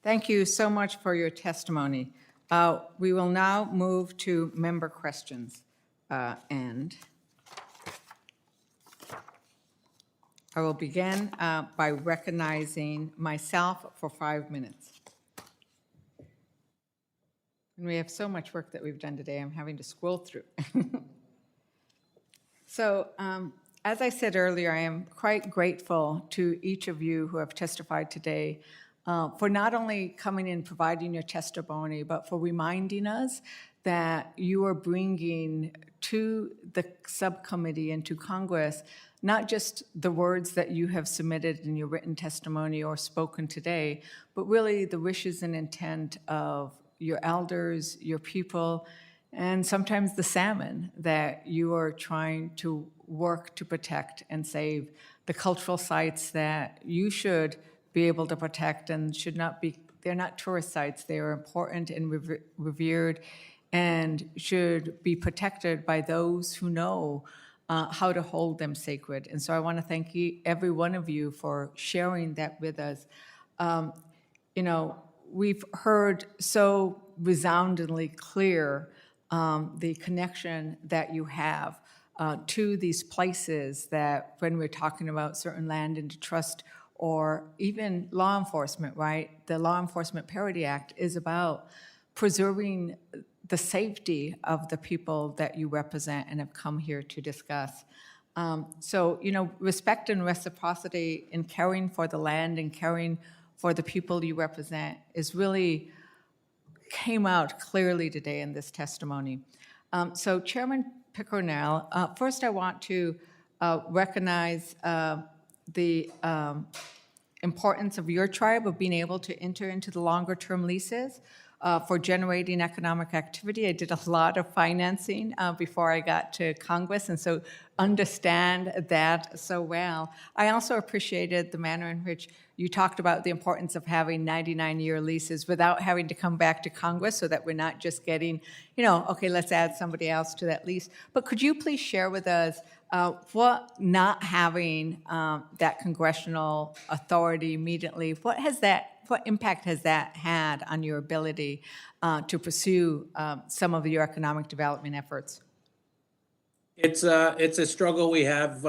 Thank you so much for your testimony. We will now move to member questions. And I will begin by recognizing myself for 5 minutes. And we have so much work that we've done today, I'm having to scroll through. So, as I said earlier, I am quite grateful to each of you who have testified today for not only coming and providing your testimony, but for reminding us that you are bringing to the subcommittee and to Congress not just the words that you have submitted in your written testimony or spoken today, but really the wishes and intent of your elders, your people, and sometimes the salmon that you are trying to work to protect and save, the cultural sites that you should be able to protect and should not be, they're not tourist sites, they are important and revered and should be protected by those who know how to hold them sacred. And so I want to thank you, every one of you for sharing that with us. You know, we've heard so resoundingly clear the connection that you have to these places that when we're talking about certain land into trust or even law enforcement, right? The Law Enforcement Parity Act is about preserving the safety of the people that you represent and have come here to discuss. So, you know, respect and reciprocity in caring for the land and caring for the people you represent is really came out clearly today in this testimony. So Chairman Pickernell, first I want to recognize the importance of your tribe of being able to enter into the longer term leases for generating economic activity. I did a lot of financing before I got to Congress, and so understand that so well. I also appreciated the manner in which you talked about the importance of having 99-year leases without having to come back to Congress so that we're not just getting, you know, okay, let's add somebody else to that lease. But could you please share with us what not having that congressional authority immediately, what impact has that had on your ability to pursue some of your economic development efforts? It's a struggle we have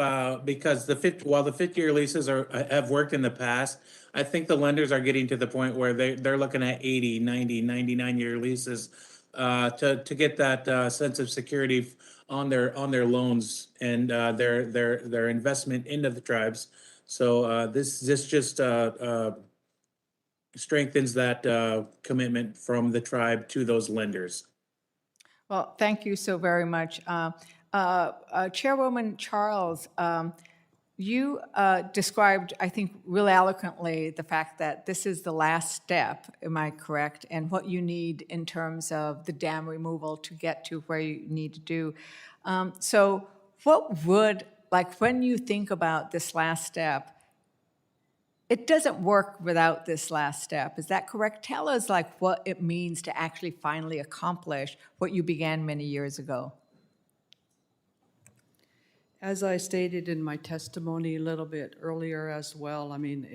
because while the 50-year leases have worked in the past, I think the lenders are getting to the point where they're looking at 80, 90, 99-year leases to get that sense of security on their loans and their investment into the tribes. So this just strengthens that commitment from the tribe to those lenders. Well, thank you so very much. Chairwoman Charles, you described, I think, real eloquently the fact that this is the last step, am I correct, and what you need in terms of the dam removal to get to where you need to do. So what would, like when you think about this last step, it doesn't work without this last step. Is that correct? Tell us like what it means to actually finally accomplish what you began many years ago. As I stated in my testimony a little bit earlier as well, I mean,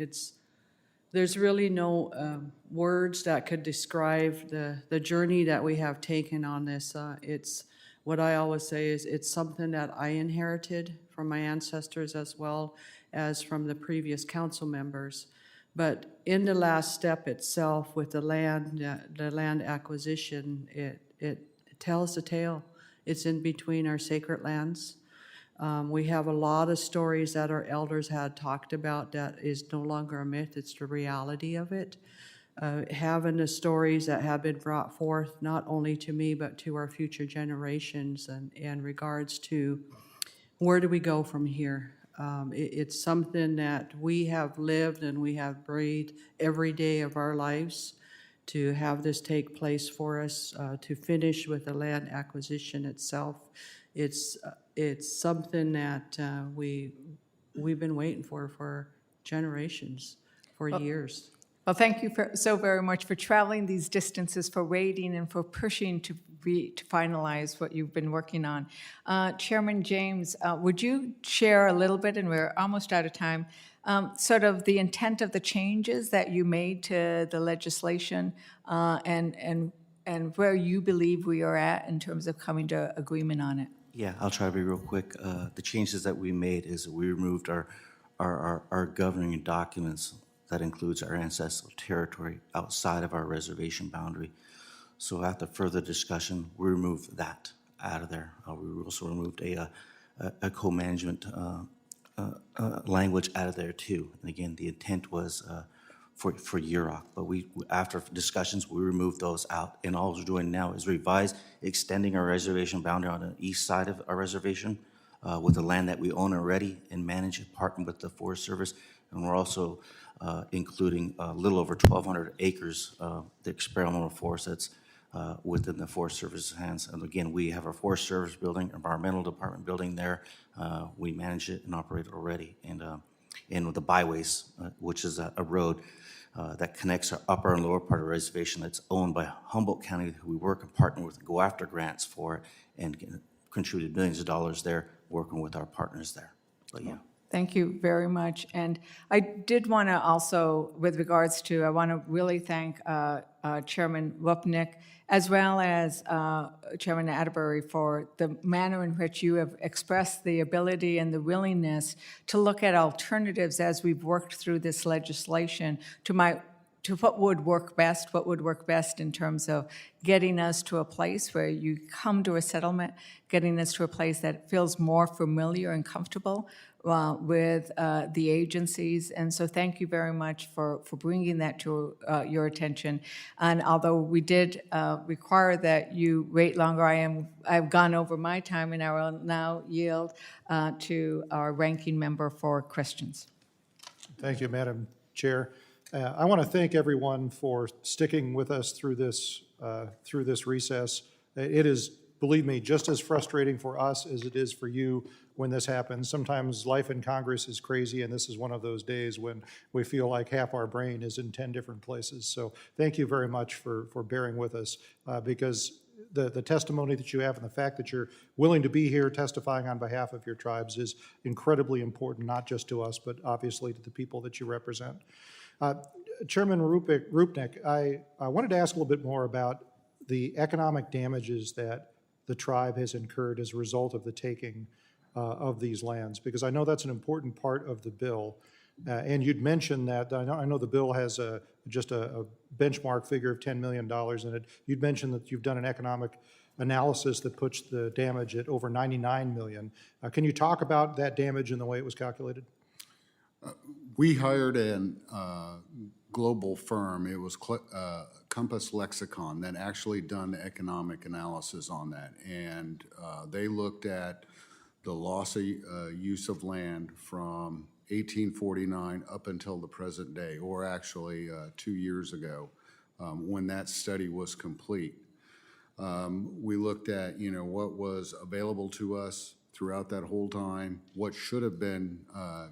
there's really no words that could describe the journey that we have taken on this. It's what I always say is it's something that I inherited from my ancestors as well as from the previous council members. But in the last step itself with the land acquisition, it tells the tale. It's in between our sacred lands. We have a lot of stories that our elders had talked about that is no longer a myth, it's the reality of it. Having the stories that have been brought forth, not only to me, but to our future generations and in regards to where do we go from here? It's something that we have lived and we have breathed every day of our lives to have this take place for us, to finish with the land acquisition itself. It's something that we've been waiting for generations, for years. Well, thank you so very much for traveling these distances, for waiting, and for pushing to finalize what you've been working on. Chairman James, would you share a little bit, and we're almost out of time, sort of the intent of the changes that you made to the legislation and where you believe we are at in terms of coming to agreement on it. Yeah, I'll try to be real quick. The changes that we made is we removed our governing documents that includes our ancestral territory outside of our reservation boundary. So after further discussion, we removed that out of there. We also removed a co-management language out of there too. And again, the intent was for UROC, but after discussions, we removed those out. And all we're doing now is revise, extending our reservation boundary on the east side of our reservation with the land that we own already and manage, partnering with the Forest Service. And we're also including a little over 1,200 acres, the experimental forest that's within the Forest Service's hands. And again, we have our Forest Service building, environmental department building there. We manage it and operate it already. And with the byways, which is a road that connects our upper and lower part of the reservation that's owned by Humboldt County, who we work and partner with and go after grants for it and contributed millions of dollars there, working with our partners there. But yeah. Thank you very much. And I did want to also, with regards to, I want to really thank Chairman Rupnick as well as Chairman Atterbury for the manner in which you have expressed the ability and the willingness to look at alternatives as we've worked through this legislation to what would work best in terms of getting us to a place where you come to a settlement, getting us to a place that feels more familiar and comfortable with the agencies. And so thank you very much for bringing that to your attention. And although we did require that you wait longer, I've gone over my time, and I will now yield to our ranking member for questions. Thank you, Madam Chair. I want to thank everyone for sticking with us through this recess. It is, believe me, just as frustrating for us as it is for you when this happens. Sometimes life in Congress is crazy, and this is one of those days when we feel like half our brain is in 10 different places. So thank you very much for bearing with us, because the testimony that you have and the fact that you're willing to be here testifying on behalf of your tribes is incredibly important, not just to us, but obviously to the people that you represent. Chairman Rupnick, I wanted to ask a little bit more about the economic damages that the tribe has incurred as a result of the taking of these lands, because I know that's an important part of the bill. And you'd mentioned that, I know the bill has just a benchmark figure of $10 million in it. You'd mentioned that you've done an economic analysis that puts the damage at over $99 million. Can you talk about that damage and the way it was calculated? We hired a global firm. It was Compass Lexicon that actually done the economic analysis on that. And they looked at the loss of use of land from 1849 up until the present day, or actually 2 years ago, when that study was complete. We looked at, what was available to us throughout that whole time, what should have been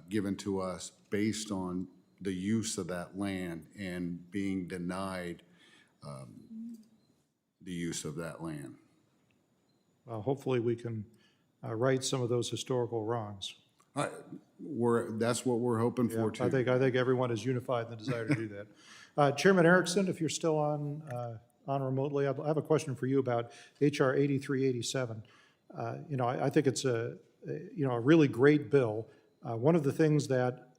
given to us based on the use of that land and being denied the use of that land. Well, hopefully we can right some of those historical wrongs. That's what we're hoping for too. I think everyone is unified in the desire to do that. Chairman Erickson, if you're still on remotely, I have a question for you about HR 8387. I think it's a really great bill. One of the things that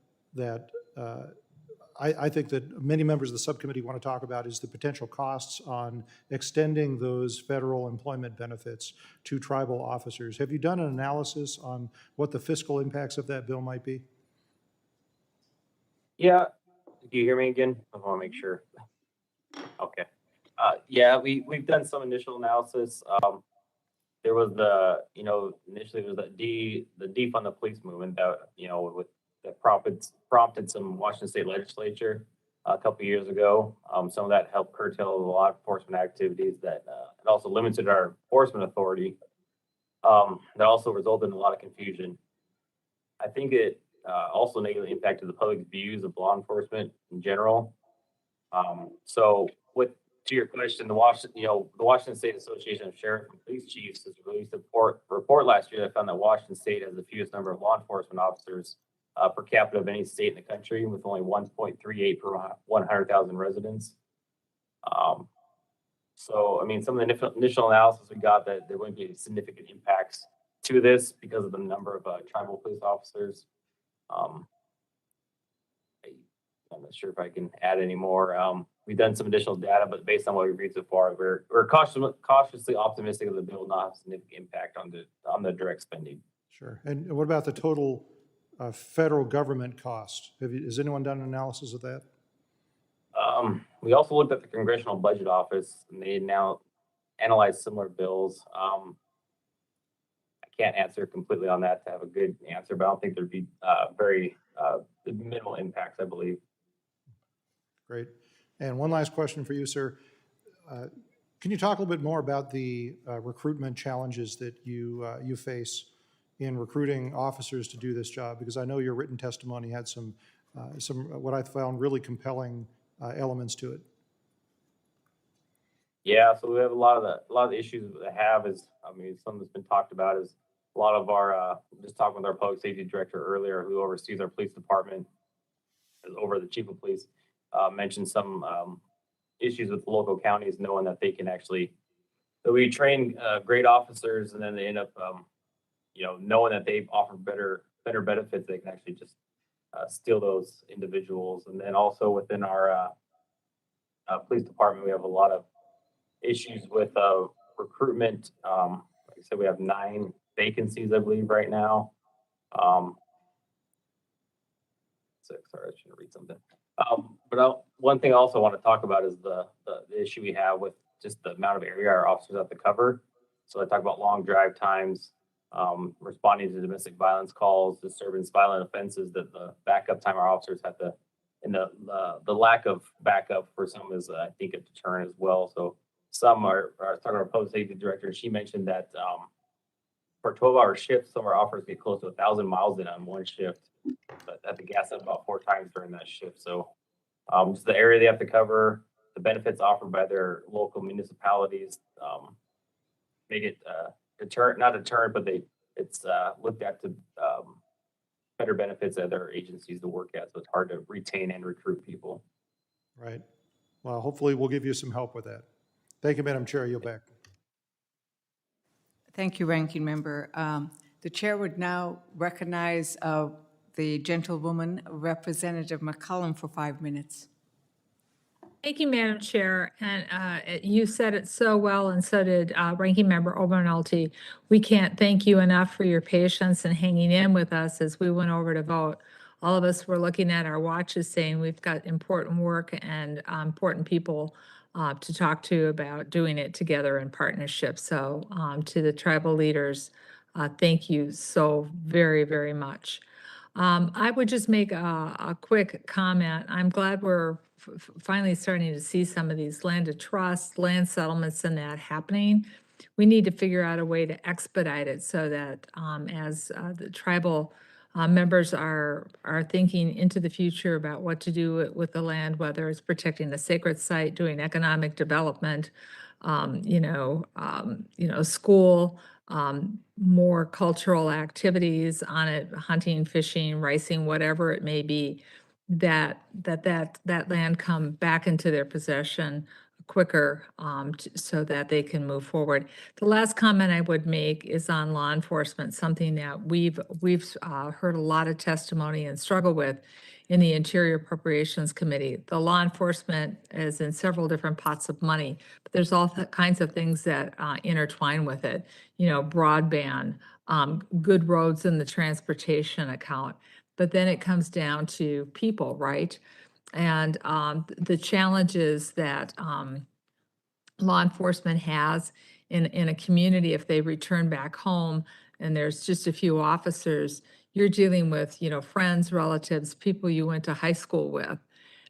I think that many members of the subcommittee want to talk about is the potential costs on extending those federal employment benefits to tribal officers. Have you done an analysis on what the fiscal impacts of that bill might be? Yeah. Do you hear me again? I want to make sure. Okay. Yeah, we've done some initial analysis. There was initially there was the defund the police movement that prompted some Washington State legislature a couple years ago. Some of that helped curtail a lot of enforcement activities that it also limited our enforcement authority. That also resulted in a lot of confusion. I think it also negatively impacted the public's views of law enforcement in general. To your question, the Washington State Association of Sheriff and Police Chiefs has released a report last year that found that Washington State has the fewest number of law enforcement officers per capita of any state in the country, with only 1.38 per 100,000 residents. So, I mean, some of the initial analysis we got that there wouldn't be significant impacts to this because of the number of tribal police officers. I'm not sure if I can add any more. We've done some additional data, but based on what we've read so far, we're cautiously optimistic that the bill will not have significant impact on the direct spending. Sure. And what about the total federal government cost? Has anyone done an analysis of that? We also looked at the Congressional Budget Office, and they now analyze similar bills. I can't answer completely on that to have a good answer, but I don't think there'd be very minimal impacts, I believe. Great. And one last question for you, sir. Can you talk a little bit more about the recruitment challenges that you face in recruiting officers to do this job? Because I know your written testimony had some what I found really compelling elements to it. Yeah, so we have a lot of the issues that I have is, I mean, something that's been talked about is a lot of our just talking with our public safety director earlier, who oversees our police department, over the chief of police, mentioned some issues with local counties, knowing that they can actually, that we train great officers, and then they end up, knowing that they offer better benefits, they can actually just steal those individuals. And then also within our police department, we have a lot of issues with recruitment. Like I said, we have 9 vacancies, I believe, right now. Sorry, I should read something. But one thing I also want to talk about is the issue we have with just the amount of area our officers have to cover. So I talk about long drive times, responding to domestic violence calls, disturbance, violent offenses, that the backup time our officers have to, and the lack of backup for some is, I think, a deterrent as well. So some are talking to our public safety director, and she mentioned that for 12-hour shifts, some of our officers get close to 1,000 miles in on one shift. But at the gas up about 4 times during that shift. So just the area they have to cover, the benefits offered by their local municipalities, make it not deterrent, but it's looked at to better benefits at their agencies to work at. So it's hard to retain and recruit people. Right. Well, hopefully we'll give you some help with that. Thank you, Madam Chair. You're back. Thank you, Ranking Member. The chair would now recognize the gentlewoman, Representative McCollum, for 5 minutes. Thank you, Madam Chair. And you said it so well, and so did Ranking Member Obernolte. We can't thank you enough for your patience and hanging in with us as we went over to vote. All of us were looking at our watches saying we've got important work and important people to talk to about doing it together in partnership. So to the tribal leaders, thank you so very, very much. I would just make a quick comment. I'm glad we're finally starting to see some of these landed trusts, land settlements, and that happening. We need to figure out a way to expedite it so that as the tribal members are thinking into the future about what to do with the land, whether it's protecting the sacred site, doing economic development, school, more cultural activities on it, hunting, fishing, ricing, whatever it may be, that land come back into their possession quicker so that they can move forward. The last comment I would make is on law enforcement, something that we've heard a lot of testimony and struggle with in the Interior Appropriations Committee. The law enforcement is in several different pots of money, but there's all kinds of things that intertwine with it. Broadband, good roads in the transportation account. But then it comes down to people, right? And the challenges that law enforcement has in a community if they return back home and there's just a few officers, you're dealing with, friends, relatives, people you went to high school with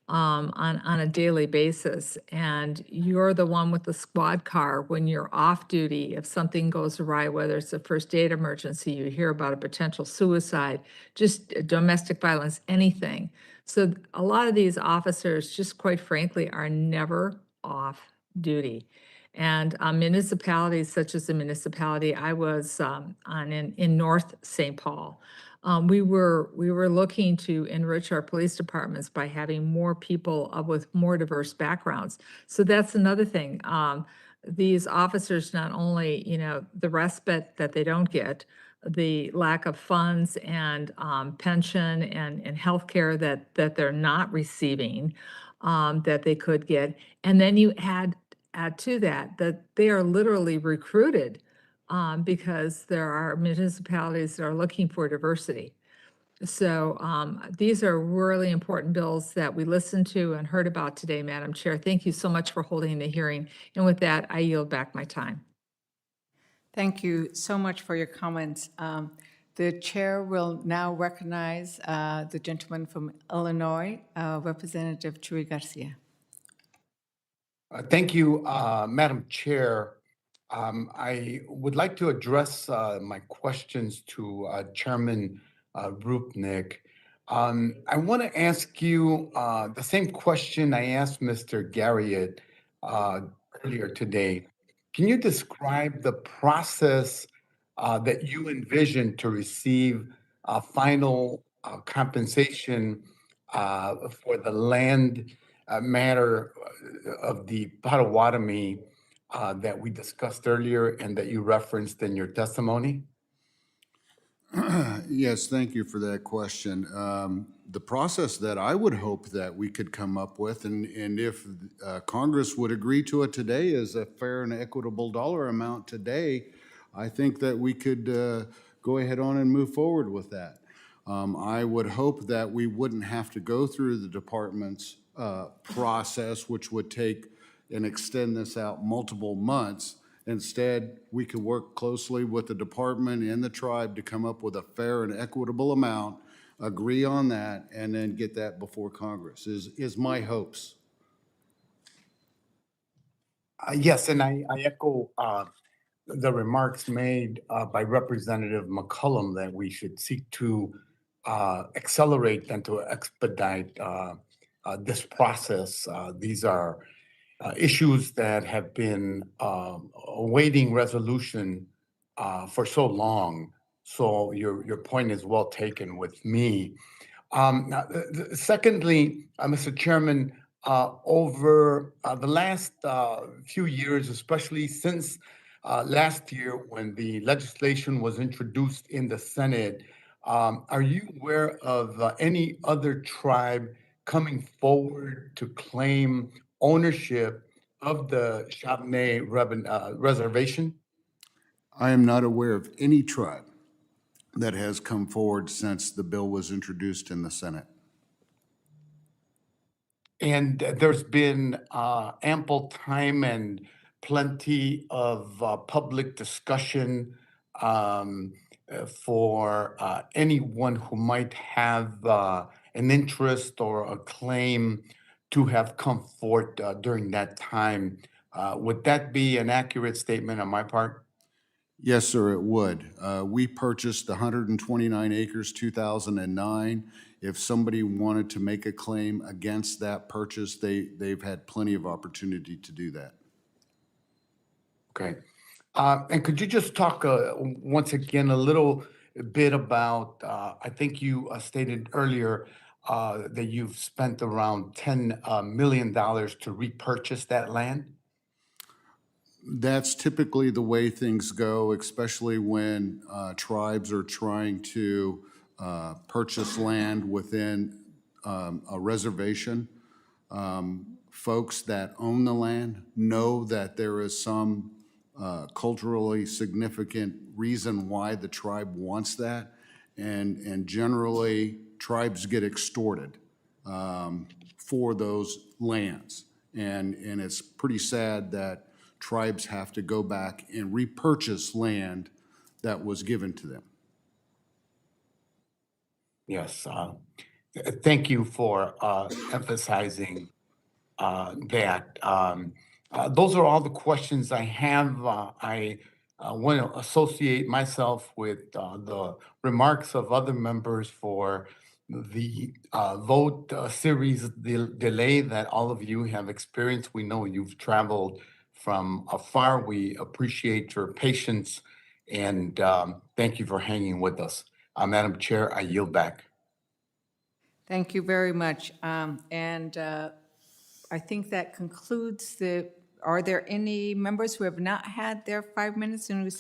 on a daily basis. And you're the one with the squad car when you're off duty. If something goes awry, whether it's a first aid emergency, you hear about a potential suicide, just domestic violence, anything. So a lot of these officers, just quite frankly, are never off duty. And municipalities such as the municipality I was in North St. Paul, We were looking to enrich our police departments by having more people with more diverse backgrounds. So that's another thing. These officers, not only, the respite that they don't get, the lack of funds and pension and healthcare that they're not receiving, that they could get. And then you add to that they are literally recruited because there are municipalities that are looking for diversity. So these are really important bills that we listened to and heard about today, Madam Chair. Thank you so much for holding the hearing. And with that, I yield back my time. Thank you so much for your comments. The chair will now recognize the gentleman from Illinois, Representative Chuy Garcia. Thank you, Madam Chair. I would like to address my questions to Chairman Rupnik. I want to ask you the same question I asked Mr. Garriott earlier today. Can you describe the process that you envision to receive final compensation for the land matter of the Potawatomi that we discussed earlier and that you referenced in your testimony? Yes, thank you for that question. The process that I would hope that we could come up with, and if Congress would agree to it today, is a fair and equitable dollar amount today. I think that we could go ahead on and move forward with that. I would hope that we wouldn't have to go through the department's process, which would take and extend this out multiple months. Instead, we could work closely with the department and the tribe to come up with a fair and equitable amount, agree on that, and then get that before Congress, is my hopes. Yes, and I echo the remarks made by Representative McCollum that we should seek to accelerate and to expedite this process. These are issues that have been awaiting resolution for so long. So your point is well taken with me. Secondly, Mr. Chairman, over the last few years, especially since last year when the legislation was introduced in the Senate, are you aware of any other tribe coming forward to claim ownership of the Chabanais Reservation? I am not aware of any tribe that has come forward since the bill was introduced in the Senate. And there's been ample time and plenty of public discussion for anyone who might have an interest or a claim to have come forth during that time. Would that be an accurate statement on my part? Yes, sir, it would. We purchased 129 acres, 2009. If somebody wanted to make a claim against that purchase, they've had plenty of opportunity to do that. Okay. And could you just talk once again a little bit about, I think you stated earlier that you've spent around $10 million to repurchase that land? That's typically the way things go, especially when tribes are trying to purchase land within a reservation. Folks that own the land know that there is some culturally significant reason why the tribe wants that, and generally tribes get extorted for those lands, and it's pretty sad that tribes have to go back and repurchase land that was given to them. Yes. Thank you for emphasizing that. Those are all the questions I have. I want to associate myself with the remarks of other members for the vote series delay that all of you have experienced. We know you've traveled from afar. We appreciate your patience and thank you for hanging with us. Madam Chair, I yield back. Thank you very much. I think that concludes are there any members who have not had their 5 minutes in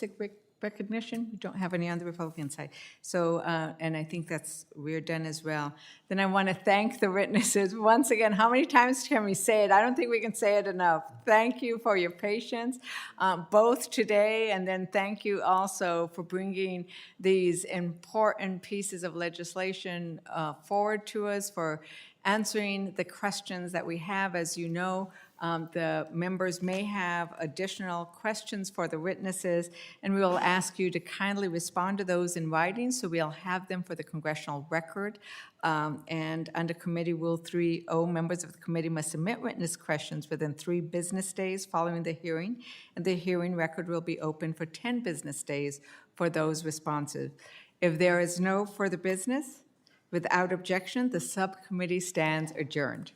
recognition? We don't have any on the Republican side. So, and I think we're done as well. Then I want to thank the witnesses once again. How many times can we say it? I don't think we can say it enough. Thank you for your patience, both today, and then thank you also for bringing these important pieces of legislation forward to us, for answering the questions that we have. As you know, the members may have additional questions for the witnesses, and we will ask you to kindly respond to those in writing, so we'll have them for the congressional record. And under Committee Rule 3.0, members of the committee must submit witness questions within 3 business days following the hearing, and the hearing record will be open for 10 business days for those responsive. If there is no further business, without objection, the subcommittee stands adjourned.